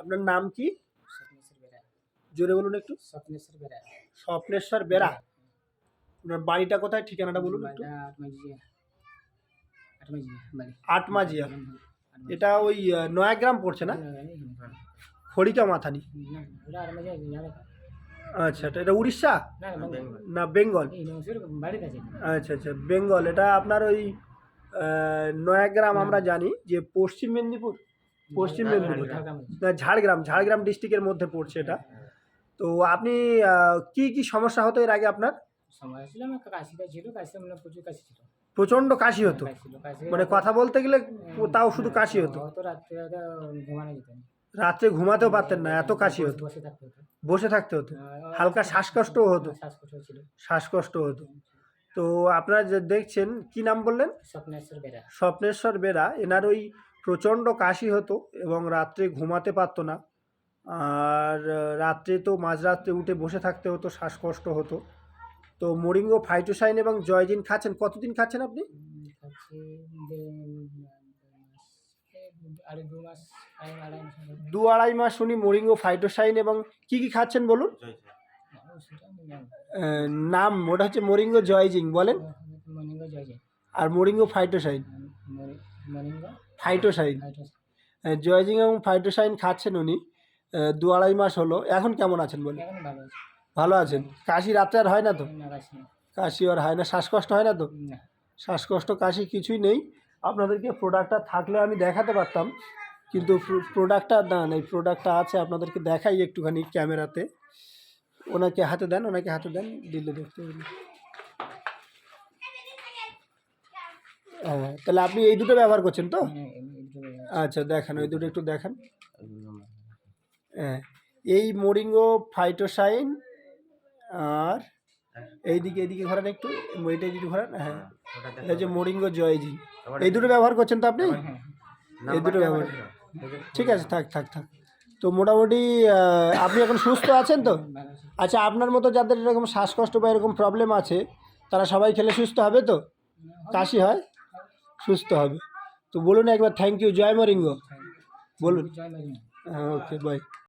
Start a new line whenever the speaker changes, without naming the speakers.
আপনার নাম কি?
স্বপ্নেশ্বর বেরা।
জোরে বলুন একটু।
স্বপ্নেশ্বর বেরা।
স্বপ্নেশ্বর বেরা। আপনার বাড়িটা কোথায়, ঠিকানাটা বলুন একটু।
বাড়িটা আটমাজিয়া। আটমাজিয়া বাড়ি।
আটমাজিয়া।
আটমাজিয়া।
এটা ওই নয়াগ্রাম পড়ছে না? খড়িকা মাথানি।
না, ওটা আটমাজিয়া জানে না।
আচ্ছা, এটা উড়িষ্যা
না, না, বেঙ্গল।
না বেঙ্গল?
এই নংসের বাড়ির কাছে।
আচ্ছা আচ্ছা, বেঙ্গল। এটা আপনার ওই নয়াগ্রাম আমরা জানি যে পশ্চিম মেদিনীপুর, পশ্চিম মেদিনীপুর না, ঝাড়গ্রাম, ঝাড়গ্রাম ডিস্ট্রিক্টের মধ্যে পড়ছে এটা। তো আপনি কি কি সমস্যা হতো এর আগে আপনার?
সময় ছিল আমার কাশিটা ছিল, কাশিটা মানে প্রচুর কাশি ছিল।
প্রচন্ড কাশি হতো,
কাশি
মানে কথা বলতে গেলে তাও শুধু কাশি হতো?
হয়তো রাত্রে ঘুমানো যেত না।
রাত্রে ঘুমাতেও পারতেন না, এত কাশি হতো?
বসে থাকতে হতো।
বসে থাকতে হতো। হালকা শ্বাসকষ্টও হতো?
শ্বাসকষ্ট ছিল।
শ্বাসকষ্ট হতো। তো আপনারা যে দেখছেন, কি নাম বললেন?
স্বপ্নেশ্বর বেরা।
স্বপ্নেশ্বর বেরা। এনার ওই প্রচণ্ড কাশি হতো এবং রাত্রে ঘুমাতে পারতো না। আর রাত্রে তো মাঝরাত্রে উঠে বসে থাকতে হতো, শ্বাসকষ্ট হতো। তো মোরিঙ্গো ফাইটোসাইন এবং জয়জিন খাচ্ছেন, কতদিন খাচ্ছেন আপনি?
খাচ্ছি আড়াই 2 মাস, আড়াই মাস।
2-2.5 মাস উনি মোরিঙ্গো ফাইটোসাইন এবং কি কি খাচ্ছেন বলুন? নাম ওটা হচ্ছে মোরিঙ্গো জয়জিং বলেন,
মর্নিঙ্গো জয় জয়।
আর মোরিঙ্গো ফাইটোসাইন।
মর্নিঙ্গো
ফাইটোসাইন। জয়জিং এবং ফাইটোসাইন খাচ্ছেন উনি 2-2.5 মাস হলো। এখন কেমন আছেন বলুন?
এখন ভালো আছে।
ভালো আছেন? কাশি রাত্রে আর হয় না তো?
না, কাশি নেই।
কাশি আর হয় না? শ্বাসকষ্ট হয় না তো?
না।
শ্বাসকষ্ট কাশি কিছুই নেই। আপনাদেরকে প্রোডাক্টটা থাকলে আমি দেখাতে পারতাম, কিন্তু প্রোডাক্টটা না নেই। প্রোডাক্টটা আছে, আপনাদেরকে দেখাই একটুখানি ক্যামেরাতে। ওনাকে হাতে দেন, ওনাকে হাতে দেন, দিলে দেখতে পাবেন। হ্যাঁ, তাহলে আপনি এই দুটো ব্যবহার করছেন তো? আচ্ছা, দেখান ওই দুটো একটু দেখান। হ্যাঁ, এই মোরিঙ্গো ফাইটোসাইন আর এইদিকে এদিকে ঘোরান একটু, এইটা যদি ঘোরান। হ্যাঁ, এটা হচ্ছে মোরিঙ্গো জয়জি। এই দুটো ব্যবহার করছেন তো আপনি? এই দুটো ব্যবহার, ঠিক আছে, থাক থাক থাক। তো মোটামুটি আপনি এখন সুস্থ আছেন তো? আচ্ছা, আপনার মতো যাদের এরকম শ্বাসকষ্ট বা এরকম প্রবলেম আছে, তারা সবাই খেলে সুস্থ হবে তো? কাশি হয়, সুস্থ হবে। তো বলুন একবার থ্যাংক ইউ, জয় মোরিঙ্গো বলুন।
জয় মরিঙ্গো।
ওকে, বাই।